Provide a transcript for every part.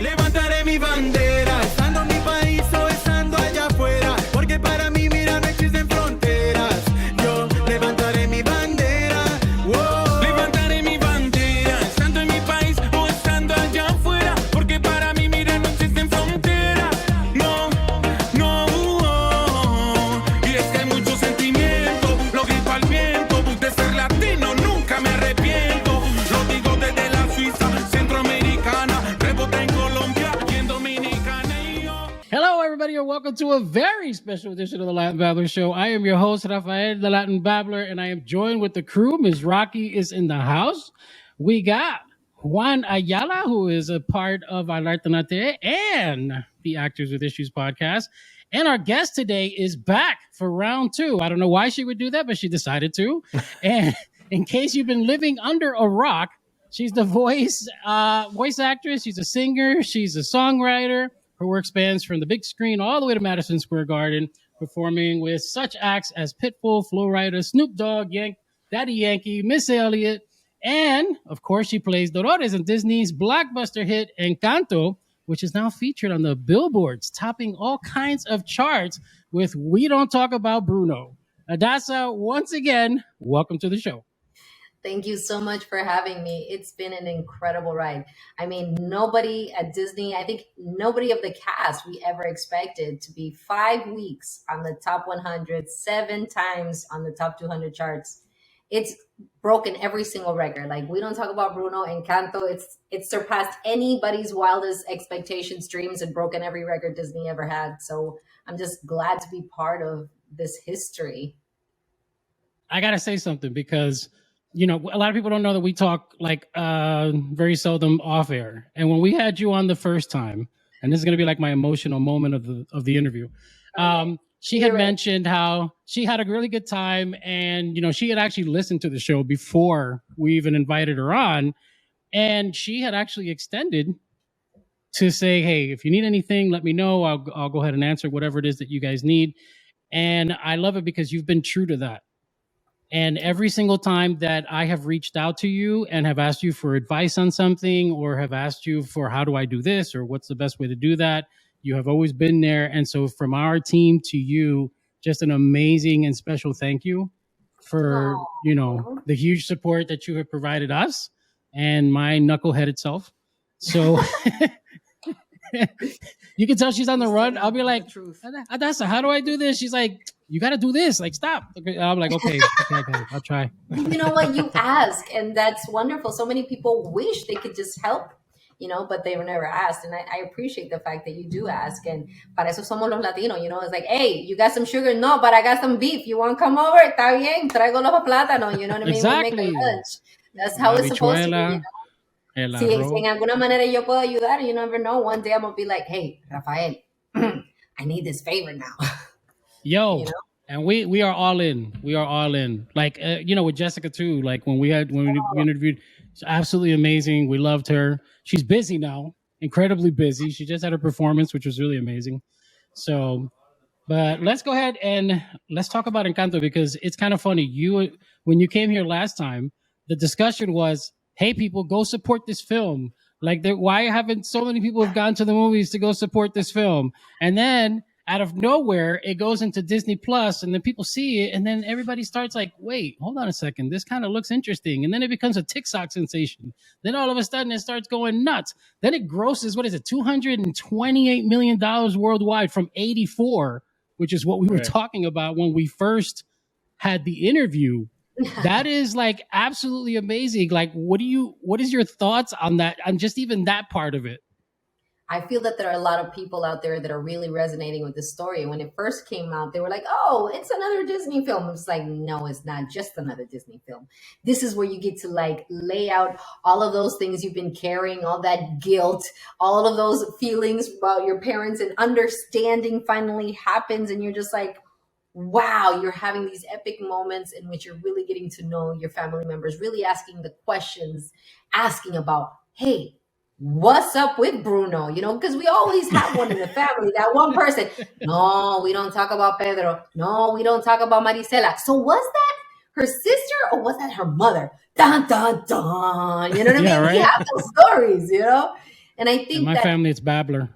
Levantaré mi bandera, estando en mi país o estando allá afuera, porque para mí, mira, no existen fronteras. Yo levantaré mi bandera, wow. Levantaré mi bandera, estando en mi país o estando allá afuera, porque para mí, mira, no existen fronteras. No, no, y es que hay mucho sentimiento, lo grito al viento, de ser latino nunca me arrepiento. Lo digo desde la Suiza, centroamericana, rebota en Colombia y en Dominicana y yo. Hello, everybody, and welcome to a very special edition of the Latin Babbler Show. I am your host, Rafael, the Latin Babbler, and I am joined with the crew. Ms. Rocky is in the house. We got Juan Ayala, who is a part of our Latinate and the Actors with Issues podcast. And our guest today is back for round two. I don't know why she would do that, but she decided to. And in case you've been living under a rock, she's the voice actress. She's a singer. She's a songwriter. Her work spans from the big screen all the way to Madison Square Garden, performing with such acts as Pitbull, Flo Rida, Snoop Dogg, Daddy Yankee, Miss Elliott, and, of course, she plays Dolores in Disney's blockbuster hit Encanto, which is now featured on the billboards, topping all kinds of charts with We Don't Talk About Bruno. Adassa, once again, welcome to the show. Thank you so much for having me. It's been an incredible ride. I mean, nobody at Disney, I think nobody of the cast we ever expected to be 5 weeks on the top 100, 7 times on the top 200 charts. It's broken every single record. Like, We Don't Talk About Bruno, Encanto. It's surpassed anybody's wildest expectations, dreams, and broken every record Disney ever had. So I'm just glad to be part of this history. I got to say something because, you know, a lot of people don't know that we talk like very seldom off air. And when we had you on the first time, and this is going to be like my emotional moment of the interview, she had mentioned how she had a really good time, and, you know, she had actually listened to the show before we even invited her on, and she had actually extended to say, hey, if you need anything, let me know. I'll go ahead and answer whatever it is that you guys need. And I love it because you've been true to that. And every single time that I have reached out to you and have asked you for advice on something, or have asked you for how do I do this, or what's the best way to do that, you have always been there. And so from our team to you, just an amazing and special thank you for, you know, the huge support that you have provided us and my knuckleheaded self. So you can tell she's on the run. I'll be like, Adassa, how do I do this? She's like, you got to do this. Like, stop. I'm like, okay, I'll try. You know what? You ask, and that's wonderful. So many people wish they could just help, you know, but they were never asked. And I appreciate the fact that you do ask. And para eso somos los Latinos, you know, it's like, hey, you got some sugar? No, but I got some beef. You want to come over? Está bien. Traigo los plátanos. You know what I mean? Exactly. We make a lunch. That's how it's supposed to be, you know? Si en alguna manera yo puedo ayudar, you never know. One day I'm going to be like, hey, Rafael, I need this favor now. Yo, you know? And we are all in. We are all in. Like, you know, with Jessica too, like when we interviewed, it's absolutely amazing. We loved her. She's busy now, incredibly busy. She just had a performance, which was really amazing. So, but let's go ahead and let's talk about Encanto, because it's kind of funny. When you came here last time, the discussion was, hey, people, go support this film. Like, why haven't so many people have gone to the movies to go support this film? And then out of nowhere, it goes into Disney Plus, and then people see it, and then everybody starts like, wait, hold on a second. This kind of looks interesting. And then it becomes a TikTok sensation. Then all of a sudden it starts going nuts. Then it grosses, $228 million worldwide from 84, which is what we were talking about when we first had the interview. That is like absolutely amazing. Like, what is your thoughts on that, on just even that part of it? I feel that there are a lot of people out there that are really resonating with this story. And when it first came out, they were like, oh, it's another Disney film. It's like, no, it's not just another Disney film. This is where you get to like lay out all of those things you've been carrying, all that guilt, all of those feelings about your parents, and understanding finally happens. And you're just like, wow, you're having these epic moments in which you're really getting to know your family members, really asking the questions, asking about, hey, what's up with Bruno? You know, because we always have one in the family, that one person. No, we don't talk about Pedro. No, we don't talk about Marisela. So was that her sister or was that her mother? Dun, dun, dun. You know what I mean? Right? We have those stories, you know? And I In think my that family, it's Babbler.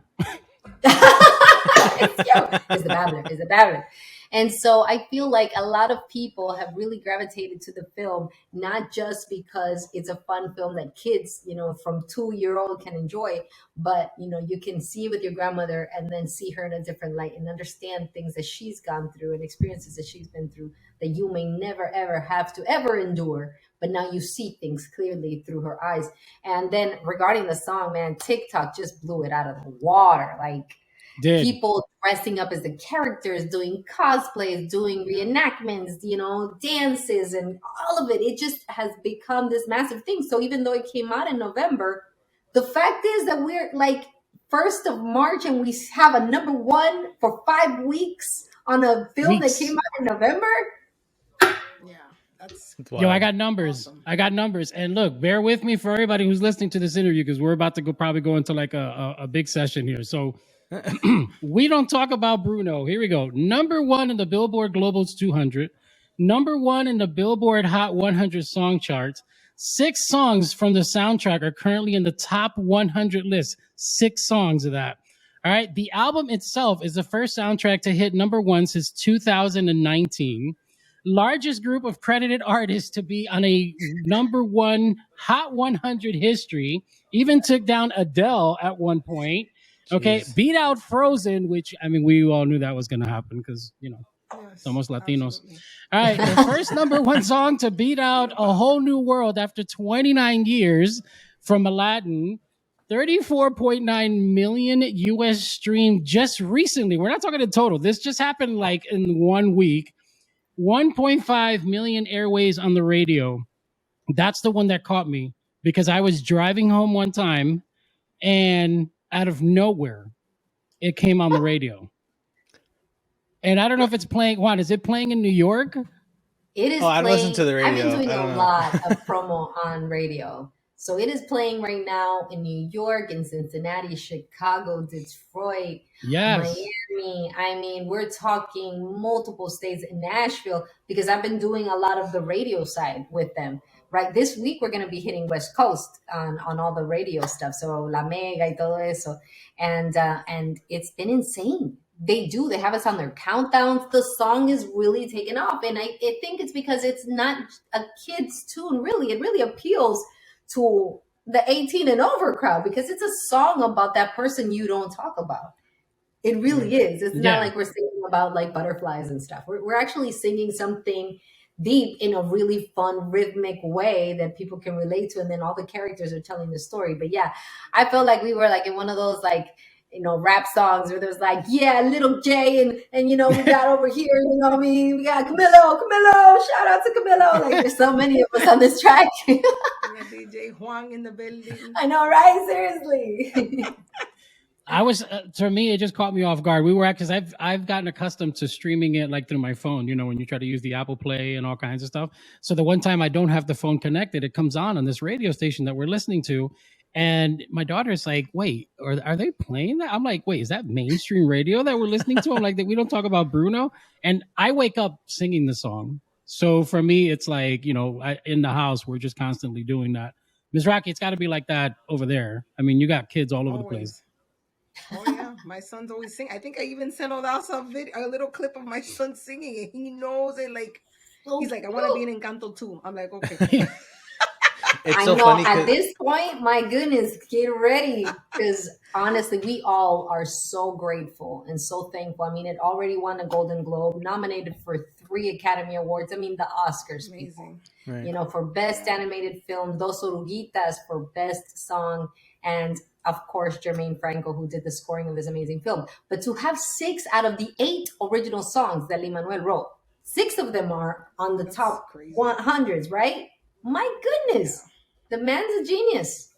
it's the babbler, it's the babbler. And so I feel like a lot of people have really gravitated to the film, not just because it's a fun film that kids, from 2-year old can enjoy, but you can see with your grandmother and then see her in a different light and understand things that she's gone through and experiences that she's been through that you may never ever have to ever endure. But now you see things clearly through her eyes. And then regarding the song, man, TikTok just blew it out of the water. Like, Did. people dressing up as the characters, doing cosplays, doing reenactments, dances, and all of it. It just has become this massive thing. So even though it came out in November, the fact is that we're like 1st of March and we have a number one for 5 weeks on a film that came out in November. Yeah. That's Yo, I got numbers. Awesome. I got numbers. And look, bear with me for everybody who's listening to this interview because we're about to probably go into like a big session here. So we don't talk about Bruno. Here we go. Number 1 in the Billboard Global 200. Number 1 in the Billboard Hot 100 song charts. 6 songs from the soundtrack are currently in the top 100 list. 6 songs of that. All right. The album itself is the first soundtrack to hit number 1 since 2019. Largest group of credited artists to be on a number 1 Hot 100 history. Even took down Adele at one point. Okay, Jeez. beat out Frozen, which, I mean, we all knew that was going to happen because, somos Latinos. Absolutely. All right, the first number 1 song to beat out A Whole New World after 29 years from Aladdin. 34.9 million US streamed just recently. We're not talking in total. This just happened like in 1 week. 1.5 million airways on the radio. That's the one that caught me because I was driving home one time and out of nowhere, it came on the radio. And I don't know if it's playing. Juan, is it playing in New York? It is. I listen to the radio. I've been doing a lot of promo on radio. So it is playing right now in New York, in Cincinnati, Chicago, Detroit, Yes. Miami. I mean, we're talking multiple states in Nashville because I've been doing a lot of the radio side with them. Right, this week we're going to be hitting West Coast on all the radio stuff. So La Mega y todo eso, and it's been insane. They have us on their countdowns. The song is really taken off, and I think it's because it's not a kid's tune. Really, it really appeals to the 18 and over crowd because it's a song about that person you don't talk about. It really is. It's not like we're singing about like butterflies and stuff. We're actually singing something deep in a really fun rhythmic way that people can relate to, and then all the characters are telling the story. But yeah, I felt like we were like in one of those like rap songs where there's like, yeah, Little J and we got over here, we got Camilo, shout out to Camilo. Like there's so many of us on this track. DJ Juan in the building. I know, right? Seriously. I was to me, it just caught me off guard. We were at because I've gotten accustomed to streaming it like through my phone. When you try to use the Apple Play and all kinds of stuff. So the one time I don't have the phone connected, it comes on this radio station that we're listening to, and my daughter's like, "Wait, are they playing that?" I'm like, "Wait, is that mainstream radio that we're listening to?" I'm like, "That we don't talk about Bruno." And I wake up singing the song. So for me, it's like in the house we're just constantly doing that. Ms. Rocky, it's got to be like that over there. I mean, you got kids all over the place. Oh yeah, my son's always singing. I think I even sent Adassa a little clip of my son singing it. He knows it. Like he's like, I want to be in Encanto too. I'm like, okay. It's so funny. At this point, my goodness, get ready because honestly, we all are so grateful and so thankful. I mean, it already won a Golden Globe, nominated for 3 Academy Awards. I mean, the Oscars, amazing. Right. For Best Animated Film, Dos Oruguitas for Best Song, and of course, Jermaine Franco, who did the scoring of this amazing film. But to have 6 out of the 8 original songs that Lin-Manuel wrote, 6 of them are on the top 100s, right? My goodness, the man's a genius.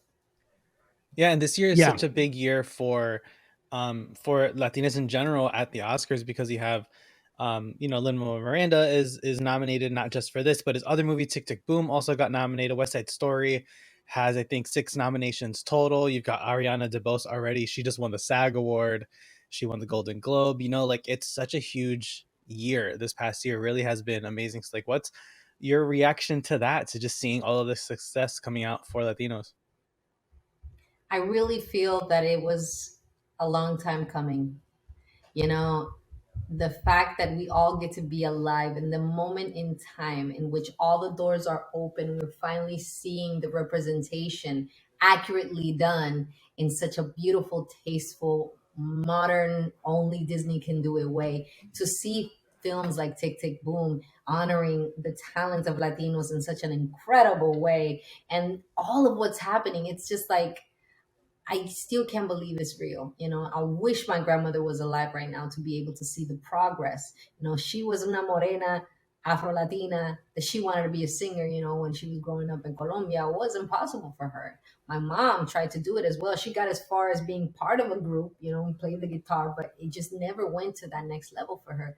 Yeah, and this year is such a big year for Latinas in general at the Oscars because you have, Lin-Manuel Miranda is nominated not just for this, but his other movie, Tick, Tick, Boom, also got nominated. West Side Story has, I think, 6 nominations total. You've got Ariana DeBose already. She just won the SAG Award. She won the Golden Globe. It's such a huge year. This past year really has been amazing. So, what's your reaction to that, to just seeing all of this success coming out for Latinos? I really feel that it was a long time coming. You know, the fact that we all get to be alive in the moment in time in which all the doors are open, we're finally seeing the representation accurately done in such a beautiful, tasteful, modern, only Disney can do it way. To see films like Tick Tick Boom honoring the talent of Latinos in such an incredible way, and all of what's happening, it's just like, I still can't believe it's real. You know, I wish my grandmother was alive right now to be able to see the progress. You know, she was una morena, Afro Latina, that she wanted to be a singer, you know, when she was growing up in Colombia. It wasn't possible for her. My mom tried to do it as well. She got as far as being part of a group, you know, and played the guitar, but it just never went to that next level for her.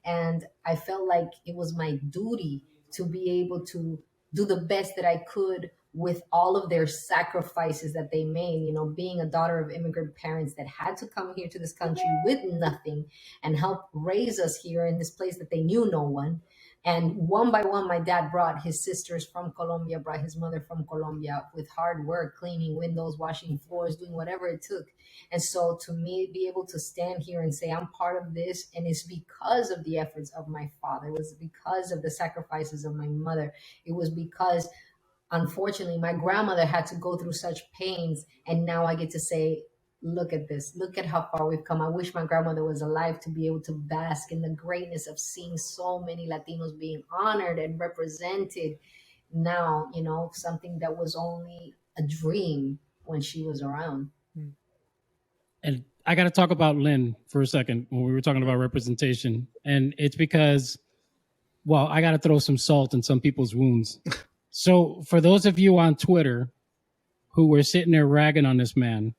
And I felt like it was my duty to be able to do the best that I could with all of their sacrifices that they made, you know, being a daughter of immigrant parents that had to come here to this country with nothing and help raise us here in this place that they knew no one. And one by one, my dad brought his sisters from Colombia, brought his mother from Colombia with hard work, cleaning windows, washing floors, doing whatever it took. And so to me, be able to stand here and say, I'm part of this, and it's because of the efforts of my father. It was because of the sacrifices of my mother. It was because, unfortunately, my grandmother had to go through such pains. And now I get to say, look at this. Look at how far we've come. I wish my grandmother was alive to be able to bask in the greatness of seeing so many Latinos being honored and represented now, you know, something that was only a dream when she was around. And I got to talk about Lin for a second when we were talking about representation. And it's because, well, I got to throw some salt in some people's wounds. So for those of you on Twitter who were sitting there ragging on this man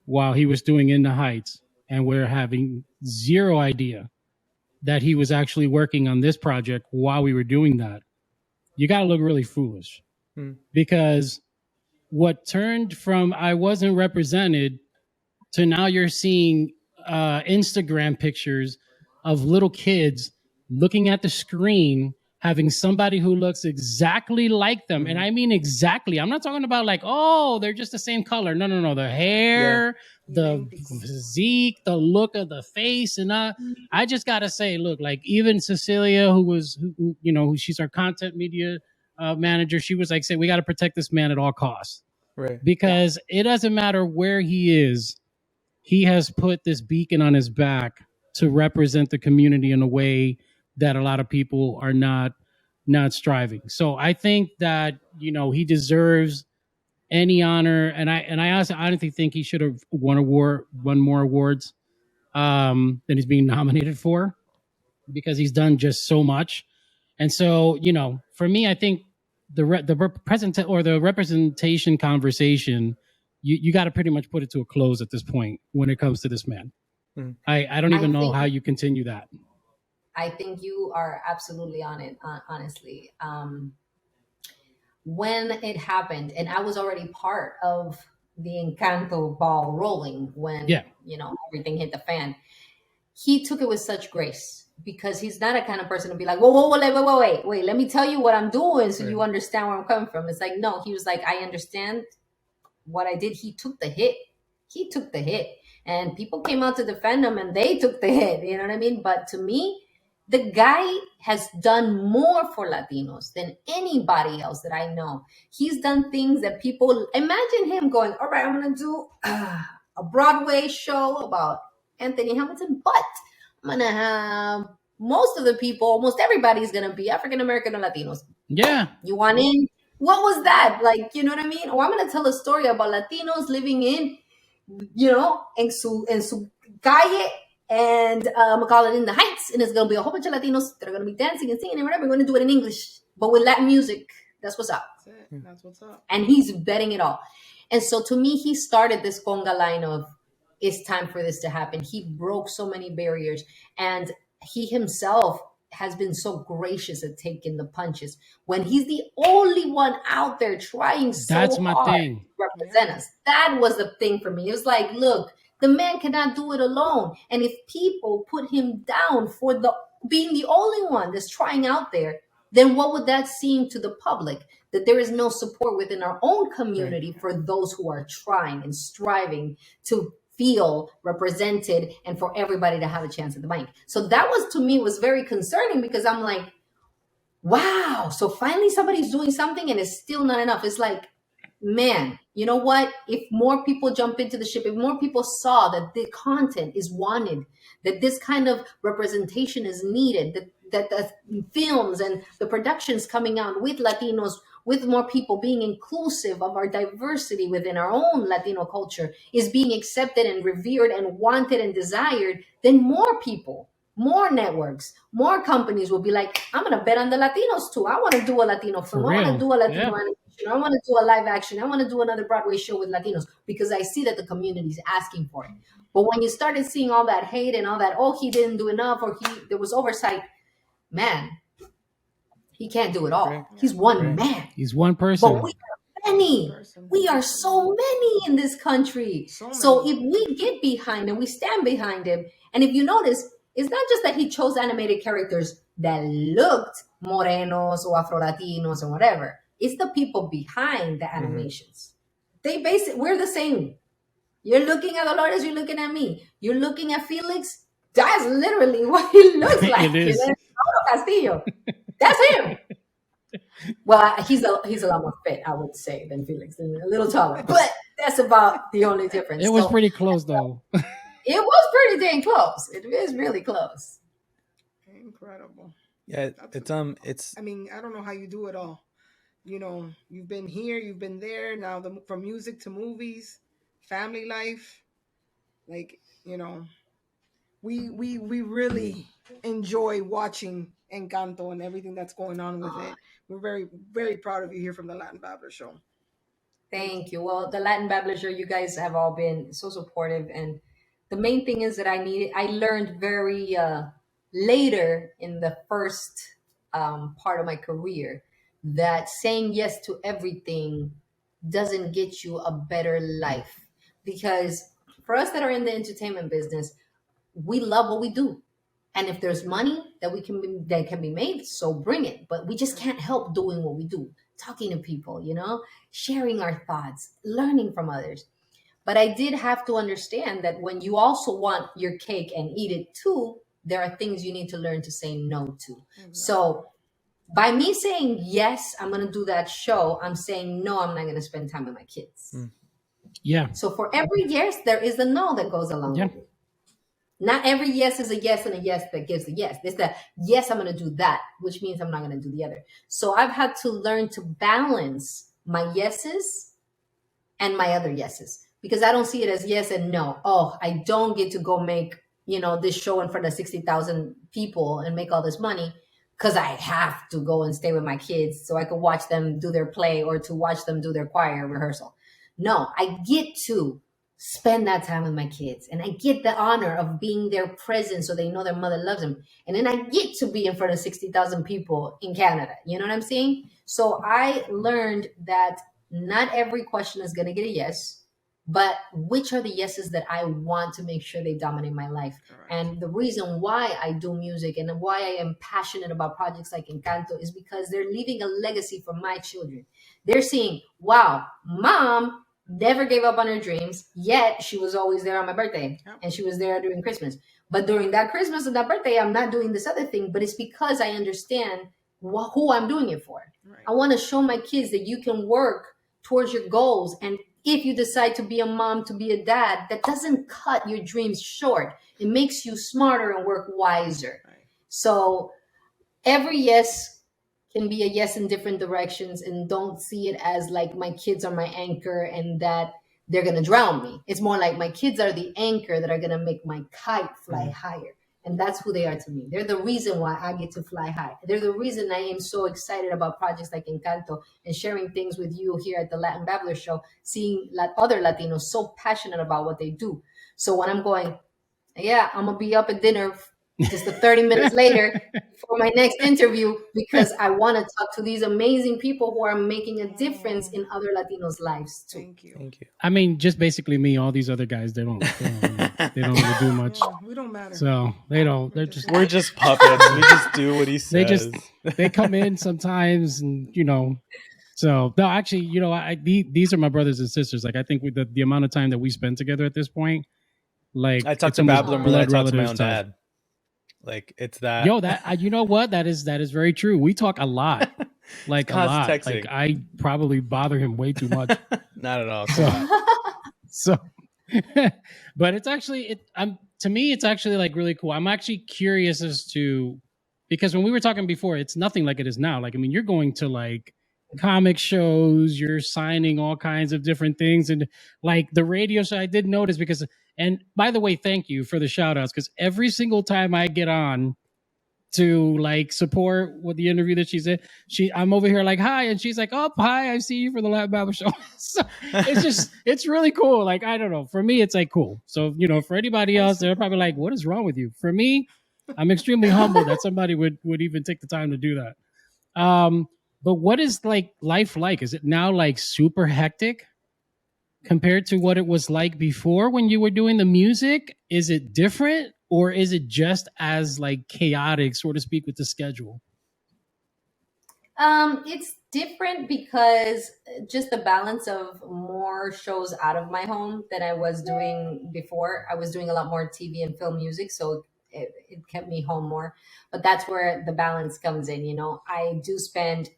while he was doing In the Heights, and we're having zero idea that he was actually working on this project while we were doing that, you got to look really foolish. Because what turned from I wasn't represented to now you're seeing Instagram pictures of little kids looking at the screen, having somebody who looks exactly like them. And I mean exactly. I'm not talking about like, oh, they're just the same color. No. The hair, the physique, the look of the face. And I just got to say, look, like even Cecilia, who she's our content media manager, she was like, say, we got to protect this man at all costs. Right. Because it doesn't matter where he is. He has put this beacon on his back to represent the community in a way that a lot of people are not striving. So I think that, you know, he deserves any honor. And I honestly think he should have won more awards than he's being nominated for, because he's done just so much. And so, you know, for me, I think the representation conversation, you got to pretty much put it to a close at this point when it comes to this man. I don't even know how you continue that. I think you are absolutely on it, honestly. When it happened, and I was already part of the Encanto ball rolling when, you know, everything hit the fan, he took it with such grace, because he's not a kind of person to be like, whoa, wait, let me tell you what I'm doing so you understand where I'm coming from. It's like, no, he was like, I understand what I did. He took the hit. And people came out to defend him, and they took the hit. You know what I mean? But to me, the guy has done more for Latinos than anybody else that I know. He's done things that people, imagine him going, all right, I'm going to do a Broadway show about Anthony Hamilton, but I'm going to have most of the people, almost everybody's going to be African-American or Latinos. Yeah. You want in? What was that? Like, you know what I mean? Or I'm going to tell a story about Latinos living in, you know, en su calle, and I'm going to call it In the Heights, and it's going to be a whole bunch of Latinos that are going to be dancing and singing and whatever. We're going to do it in English, but with Latin music. That's what's up. That's what's up. And he's betting it all. And so to me, he started this conga line of, it's time for this to happen. He broke so many barriers, and he himself has been so gracious at taking the punches when he's the only one out there trying so That's my hard thing. to represent us. That was the thing for me. It was like, look, the man cannot do it alone. And if people put him down for being the only one that's trying out there, then what would that seem to the public? that there is no support within our own community for those who are trying and striving to feel represented and for everybody to have a chance at the mic. So that was, to me, was very concerning, because I'm like, wow, so finally somebody's doing something and it's still not enough. It's like, man, you know what? If more people jump into the ship, if more people saw that the content is wanted, that this kind of representation is needed, that the films and the productions coming out with Latinos, with more people being inclusive of our diversity within our own Latino culture is being accepted and revered and wanted and desired, then more people, more networks, more companies will be like, I'm going to bet on the Latinos too. I want to do a Latino film. I want to do a Latino animation. I want to do a live action. I want to do another Broadway show with Latinos, because I see that the community is asking for it. But when you started seeing all that hate and all that, oh, he didn't do enough, or there was oversight, man, he can't do it all. He's one man. He's one person. But we are many. We are so many in this country. So if we get behind and we stand behind him, and if you notice, it's not just that he chose animated characters that looked morenos or Afro-Latinos or whatever. It's the people behind the animations. We're the same. You're looking at Dolores, you're looking at me. You're looking at Felix. That's literally what he looks like. It is. Castillo. That's him. Well, he's a lot more fit, I would say, than Felix, and a little taller. But that's about the only difference. It was pretty close, though. It was pretty dang close. It is really close. Incredible. Yeah, it's. I mean, I don't know how you do it all. You know, you've been here, you've been there. Now, from music to movies, family life, like, you know, we really enjoy watching Encanto and everything that's going on with it. We're very, very proud of you here from the Latin Babbler Show. Thank you. Well, the Latin Babbler Show, you guys have all been so supportive, and the main thing is that I learned very later in the first part of my career that saying yes to everything doesn't get you a better life. Because for us that are in the entertainment business, we love what we do. And if there's money that can be made, so bring it. But we just can't help doing what we do, talking to people, you know, sharing our thoughts, learning from others. But I did have to understand that when you also want your cake and eat it too, there are things you need to learn to say no to. Mm-hmm. So by me saying, yes, I'm going to do that show, I'm saying, no, I'm not going to spend time with my kids. Yeah. So for every yes, there is a no that goes along with it. Not every yes is a yes and a yes that gives a yes. It's that, yes, I'm going to do that, which means I'm not going to do the other. So I've had to learn to balance my yeses and my other yeses, because I don't see it as yes and no. Oh, I don't get to go make, you know, this show in front of 60,000 people and make all this money because I have to go and stay with my kids so I can watch them do their play or to watch them do their choir rehearsal. No, I get to spend that time with my kids, and I get the honor of being their present so they know their mother loves them. And then I get to be in front of 60,000 people in Canada. You know what I'm saying? So I learned that not every question is going to get a yes, but which are the yeses that I want to make sure they dominate my life. Right. And the reason why I do music and why I am passionate about projects like Encanto is because they're leaving a legacy for my children. They're seeing, wow, mom never gave up on her dreams, yet she was always there on my birthday, and she was there during Christmas. But during that Christmas and that birthday, I'm not doing this other thing, but it's because I understand who I'm doing it for. Right. I want to show my kids that you can work towards your goals, and if you decide to be a mom, to be a dad, that doesn't cut your dreams short. It makes you smarter and work wiser. Right. So every yes can be a yes in different directions, and don't see it as like my kids are my anchor and that they're going to drown me. It's more like my kids are the anchor that are going to make my kite fly higher. And that's who they are to me. They're the reason why I get to fly high. They're the reason I am so excited about projects like Encanto and sharing things with you here at the Latin Babbler Show, seeing other Latinos so passionate about what they do. So when I'm going, yeah, I'm going to be up at dinner just 30 minutes later for my next interview, because I want to talk to these amazing people who are making a difference in other Latinos' lives too. Thank you. Thank you. I mean, just basically me. All these other guys, they don't really do much. We don't matter. So they don't. We're just puppets. We just do what he says. They come in sometimes, and So no, actually, these are my brothers and sisters. Like I think with the amount of time that we spend together at this point, like I talk it's to almost Babbler more than I blood talk to my relatives own type. dad. Like it's that. Yo, that you know what? That is very true. We talk a lot, like a lot. Texting. Like I probably bother him way too much. Not at all. So, but it's actually to me, it's actually like really cool. I'm actually curious as to, because when we were talking before, it's nothing like it is now. Like I mean, you're going to like comic shows, you're signing all kinds of different things, and like the radio show. I did notice because. And by the way, thank you for the shout outs, because every single time I get on to like support what the interview that she's in, I'm over here like, hi. And she's like, oh, hi, I see you for the Latin Babbler Show. So it's really cool. Like, I don't know. For me, it's like cool. So, for anybody else, they're probably like, what is wrong with you? For me, I'm extremely humbled that somebody would even take the time to do that. But what is like life like? Is it now like super hectic compared to what it was like before when you were doing the music? Is it different, or is it just as like chaotic, so to speak, with the schedule? It's different because just the balance of more shows out of my home than I was doing before. I was doing a lot more TV and film music, so it kept me home more. But that's where the balance comes in. I do spend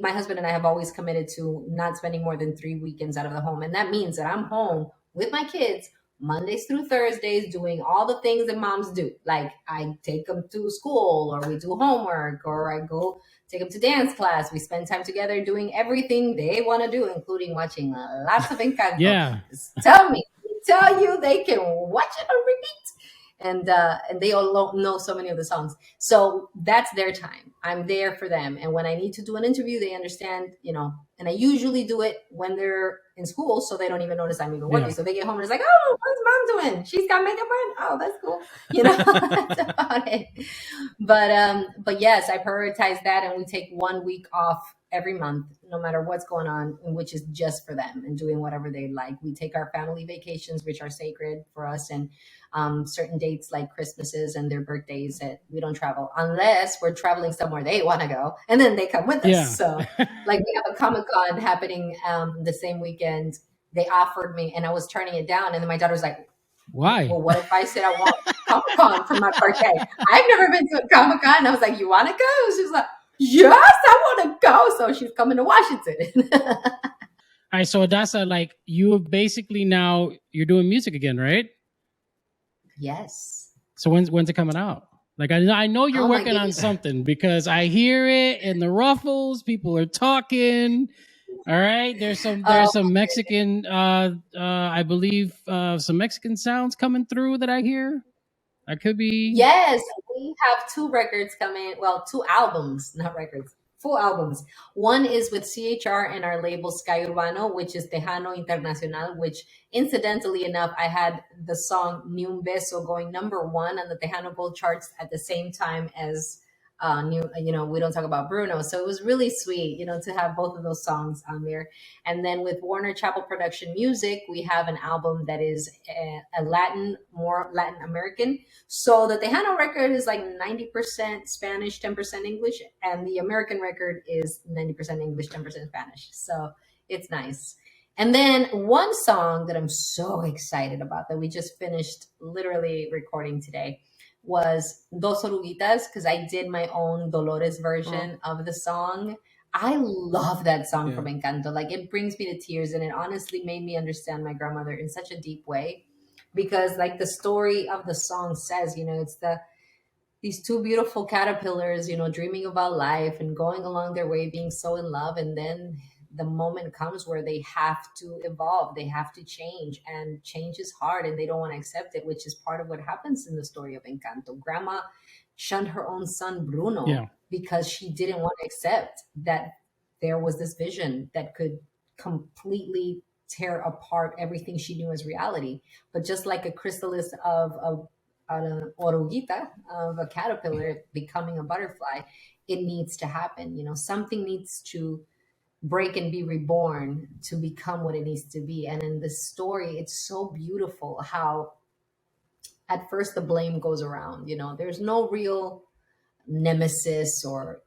my husband and I have always committed to not spending more than 3 weekends out of the home. And that means that I'm home with my kids Mondays through Thursdays doing all the things that moms do. Like I take them to school, or we do homework, or I go take them to dance class. We spend time together doing everything they want to do, including watching lots of Encanto. Yeah. Tell you they can watch it on repeat. And they all know so many of the songs. So that's their time. I'm there for them. And when I need to do an interview, they understand, and I usually do it when they're in school, so they don't even notice I'm even working. Yeah. So they get home and it's like, oh, what's mom doing? She's got makeup on? Oh, that's cool. That's about it. But yes, I prioritize that, and we take 1 week off every month, no matter what's going on, which is just for them and doing whatever they like. We take our family vacations, which are sacred for us, and certain dates like Christmases and their birthdays that we don't travel unless we're traveling somewhere they want to go, and then they come with us. Yeah. So like we have a Comic-Con happening the same weekend. They offered me and I was turning it down, and then my daughter was like, why? Well, what if I said I want Comic-Con for my birthday? I've never been to a Comic-Con. I was like, you want to go? She was like, yes, I want to go. So she's coming to Washington. All right, so Adassa, like you basically now you're doing music again, right? Yes. So when's it coming out? Like I know you're working on something, because I hear it in the ruffles. People are talking. All right, there's some Mexican, I believe, some Mexican sounds coming through that I hear. I could be. Yes, we have 2 records coming. Well, 2 albums, not records. Full albums. One is with CHR and our label Sky Urbano, which is Tejano Internacional, which incidentally enough, I had the song Ni Un Beso going #1 on the Tejano Gold charts at the same time as We Don't Talk About Bruno. So it was really sweet, to have both of those songs on there. And then with Warner Chappell Production Music, we have an album that is more Latin American. So the Tejano record is like 90% Spanish, 10% English. And the American record is 90% English, 10% Spanish. So it's nice. And then one song that I'm so excited about that we just finished literally recording today was Dos Oruguitas, because I did my own Dolores version of the song. I love that song from Encanto. Like it brings me to tears, and it honestly made me understand my grandmother in such a deep way, because like the story of the song says, it's these 2 beautiful caterpillars, dreaming about life and going along their way, being so in love, and then the moment comes where they have to evolve, they have to change, and change is hard and they don't want to accept it, which is part of what happens in the story of Encanto. Grandma shunned her own son, Bruno, because she didn't want to accept that there was this vision that could completely tear apart everything she knew as reality. But just like a chrysalis of an oruguita, of a caterpillar becoming a butterfly, it needs to happen. Something needs to break and be reborn to become what it needs to be. And in this story, it's so beautiful how at first the blame goes around. There's no real nemesis or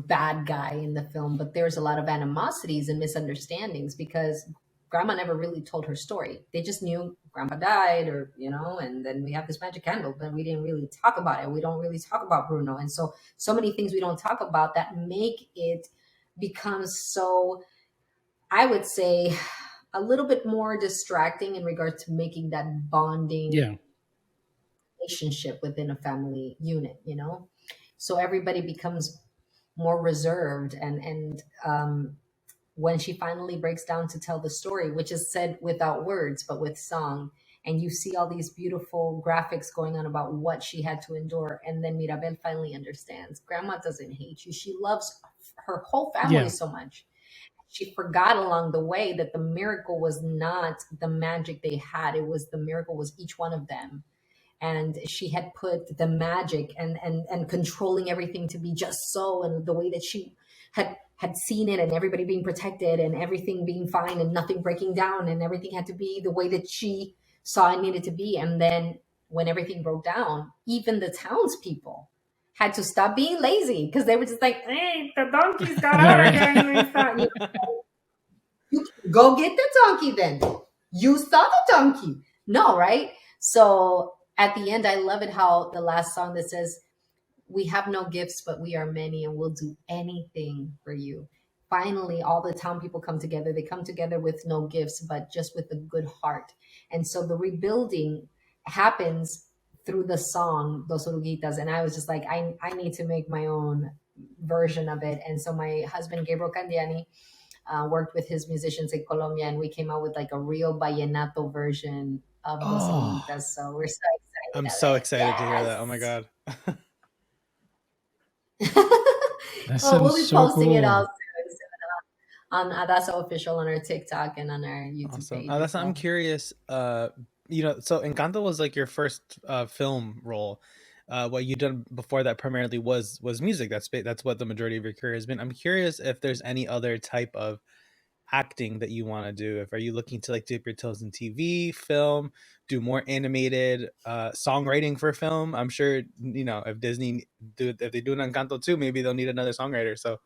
bad guy in the film, but there's a lot of animosities and misunderstandings because grandma never really told her story. They just knew grandpa died, and then we have this magic candle, but we didn't really talk about it. We don't really talk about Bruno. And so many things we don't talk about that make it become so, I would say, a little bit more distracting in regards to making that bonding relationship within a family unit, So everybody becomes more reserved, and when she finally breaks down to tell the story, which is said without words but with song, and you see all these beautiful graphics going on about what she had to endure, and then Mirabel finally understands grandma doesn't hate you, she loves her whole family so much. She forgot along the way that the miracle was not the magic they had, the miracle was each one of them. And she had put the magic and controlling everything to be just so, and the way that she had seen it, and everybody being protected and everything being fine and nothing breaking down, and everything had to be the way that she saw it needed to be. And then when everything broke down, even the townspeople had to stop being lazy because they were just like, hey, the donkeys got out again. You go get the donkey then. You saw the donkey. No, right? So at the end, I love it how the last song that says, we have no gifts, but we are many, and we'll do anything for you. Finally, all the town people come together. They come together with no gifts, but just with a good heart. And so the rebuilding happens through the song, Dos Oruguitas. And I was just like, I need to make my own version of it. And so my husband, Gabriel Candiani, worked with his musicians in Colombia, and we came out with like a real vallenato version of Dos Oruguitas. So we're so excited. I'm so excited to hear that. Oh my God. We'll be posting it also on Adassa Official on our TikTok and on our YouTube page. Adassa, I'm curious, so Encanto was like your first film role. What you done before that primarily was music. That's what the majority of your career has been. I'm curious if there's any other type of acting that you want to do. Are you looking to like dip your toes in TV, film, do more animated songwriting for film? I'm sure if Disney if they do an Encanto too, maybe they'll need another songwriter. So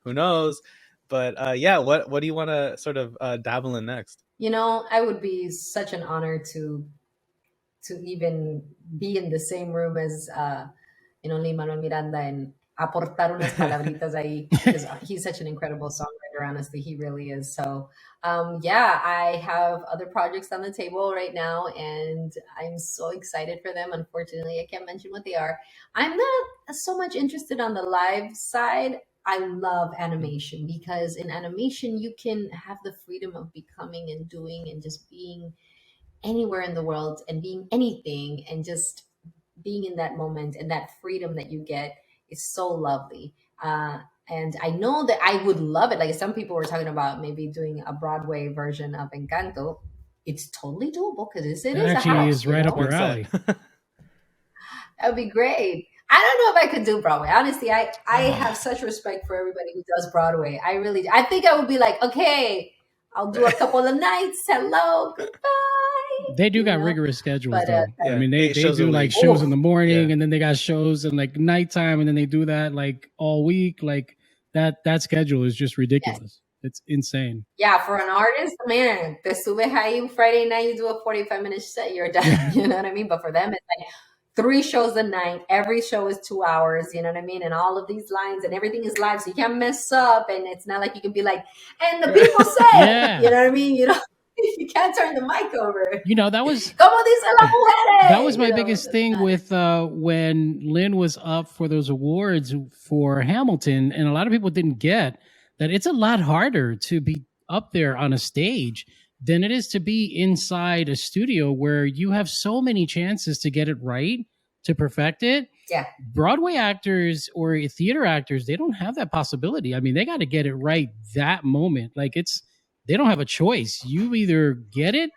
who knows? But what do you want to sort of dabble in next? I would be such an honor to even be in the same room as Lin-Manuel Miranda and aportar unas palabritas ahí, because he's such an incredible songwriter. Honestly, he really is. So I have other projects on the table right now, and I'm so excited for them. Unfortunately, I can't mention what they are. I'm not so much interested on the live side. I love animation, because in animation you can have the freedom of becoming and doing and just being anywhere in the world and being anything, and just being in that moment, and that freedom that you get is so lovely. And I know that I would love it. Like some people were talking about maybe doing a Broadway version of Encanto. It's totally doable because it is actually a house, is right up your alley. That would be great. I don't know if I could do Broadway. Honestly, I have such respect for everybody who does Broadway. I think I would be like, okay, I'll do a couple of nights. Hello, goodbye. They do got rigorous schedules, though. I mean, they do like shows in the morning, and then they got shows in like nighttime, and then they do that like all week. Like that schedule is just ridiculous. Yes. It's insane. Yeah, for an artist, man, te subes ahí Friday night, you do a 45-minute set, you're done. You know what I mean? But for them, it's like 3 shows a night. Every show is 2 hours. You know what I mean? And all of these lines and everything is live, so you can't mess up. And it's not like you can be like, and the people say, you know what I mean? You can't turn the mic over. That was my biggest thing with when Lin was up for those awards for Hamilton, and a lot of people didn't get that it's a lot harder to be up there on a stage than it is to be inside a studio where you have so many chances to get it right, to perfect it. Yeah. Broadway actors or theater actors, they don't have that possibility. I mean, they got to get it right that moment. Like they don't have a choice. You either get it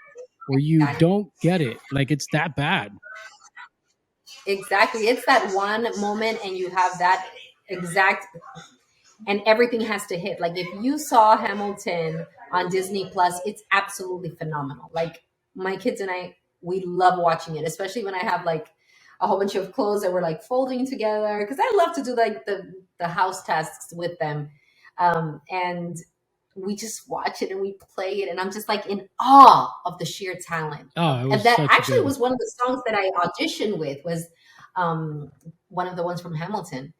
or you don't get it. Like it's that bad. Exactly. It's that one moment, and you have that exact, and everything has to hit. Like if you saw Hamilton on Disney Plus, it's absolutely phenomenal. Like my kids and I, we love watching it, especially when I have like a whole bunch of clothes that were like folding together, because I love to do like the house tasks with them. And we just watch it and we play it, and I'm just like in awe of the sheer talent. Oh, and that actually was one of the songs that I auditioned with, was one of the ones from Hamilton,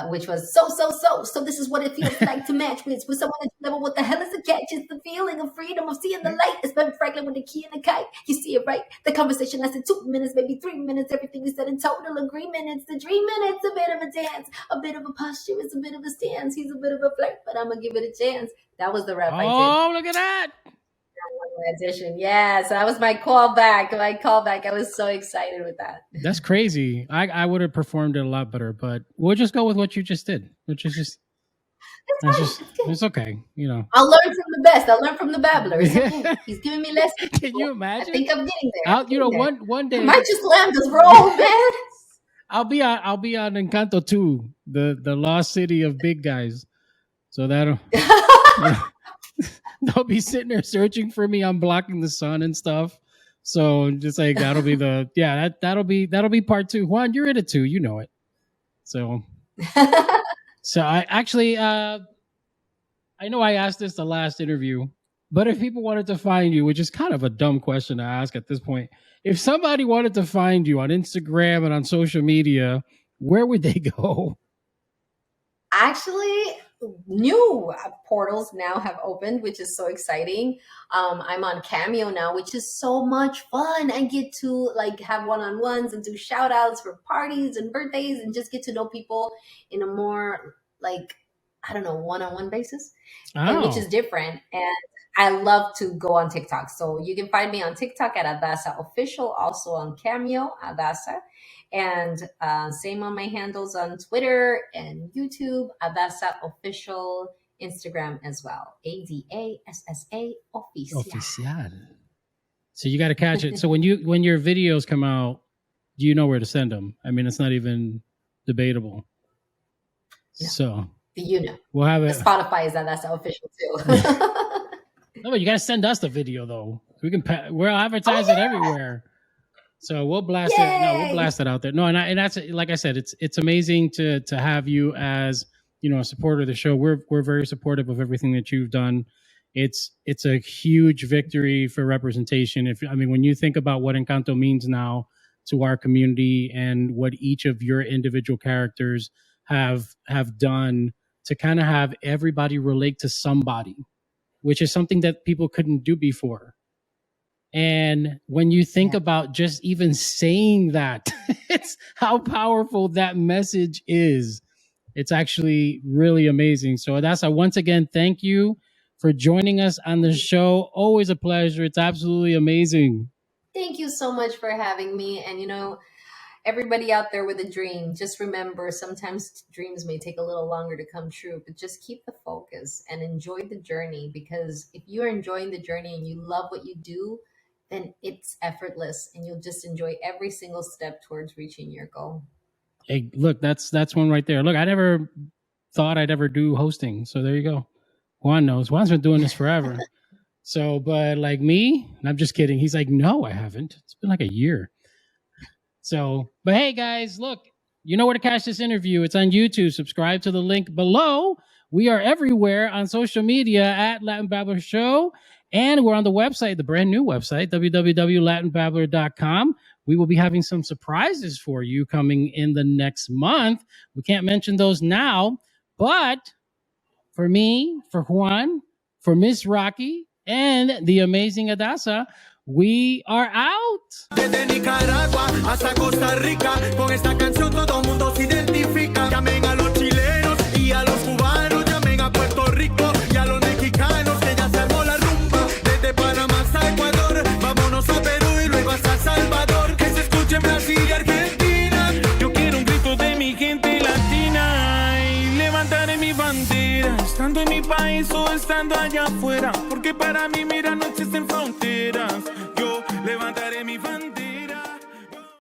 which was so this is what it feels like to match with someone at your level. What the hell is a catch? It's the feeling of freedom, of seeing the light. It's Ben Franklin with the key and the kite. You see it right. The conversation lasted 2 minutes, maybe 3 minutes. Everything is said in total agreement. It's the dream, and it's a bit of a dance, a bit of a posture. It's a bit of a stance. He's a bit of a flirt, but I'm gonna give it a chance. That was the rap I did. Oh, look at that! My audition, yeah. So that was my callback. I was so excited with that. That's crazy. I would have performed it a lot better, but we'll just go with what you just did, which is just it's okay. You know, I'll learn from the best. I'll learn from the babbler. It's okay. He's giving me lessons. Can you imagine? I think I'm getting there. One day I might just land this role, man. I'll be on Encanto 2, the lost city of big guys. So that'll they'll be sitting there searching for me. I'm blocking the sun and stuff. So just like that'll be that'll be part 2. Juan, you're in it too. You know it. So I actually I know I asked this the last interview, but if people wanted to find you, which is kind of a dumb question to ask at this point, if somebody wanted to find you on Instagram and on social media, where would they go? Actually, new portals now have opened, which is so exciting. I'm on Cameo now, which is so much fun. I get to like have one-on-ones and do shout outs for parties and birthdays and just get to know people in a more like, I don't know, one-on-one basis, which is different. And I love to go on TikTok. So you can find me on TikTok at Adassa Official, also on Cameo, Adassa. And same on my handles on Twitter and YouTube, Adassa Official, Instagram as well. ADASSA Oficial. So you got to catch it. So when your videos come out, do you know where to send them? I mean, it's not even debatable. No. So you know, we'll have it. Spotify is Adassa Official too. No, but you got to send us the video though. We can we'll advertise it everywhere. So we'll blast it. No, we'll blast it out there. No, and that's like I said, it's amazing to have you as, you know, a supporter of the show. We're very supportive of everything that you've done. It's a huge victory for representation. When you think about what Encanto means now to our community and what each of your individual characters have done to kind of have everybody relate to somebody, which is something that people couldn't do before. And when you think about just even saying that, it's how powerful that message is. It's actually really amazing. So Adassa, once again, thank you for joining us on the show. Always a pleasure. It's absolutely amazing. Thank you so much for having me. And, you know, everybody out there with a dream, just remember sometimes dreams may take a little longer to come true, but just keep the focus and enjoy the journey, because if you're enjoying the journey and you love what you do, then it's effortless and you'll just enjoy every single step towards reaching your goal. Hey, look, that's one right there. Look, I never thought I'd ever do hosting. So there you go. Juan knows. Juan's been doing this forever. So, but like me, and I'm just kidding. He's like, no, I haven't. It's been like a year. So, but hey guys, look, you know where to catch this interview. It's on YouTube. Subscribe to the link below. We are everywhere on social media at Latin Babbler Show. And we're on the website, the brand new website, www.latinbabbler.com. We will be having some surprises for you coming in the next month. We can't mention those now, but for me, for Juan, for Miss Rocky, and the amazing Adassa, we are out. Desde Nicaragua hasta Costa Rica, con esta canción todo el mundo se identifica. Llamen a los chilenos y a los cubanos, llamen a Puerto Rico y a los mexicanos, que ya se armó la rumba. Desde Panamá hasta Ecuador, vámonos a Perú y luego hasta Salvador. Que se escuche en Brasil y Argentina. Yo quiero un grito de mi gente latina y levantaré mi bandera, estando en mi país o estando allá afuera, porque para mí, mira, no existen fronteras. Yo levantaré mi bandera.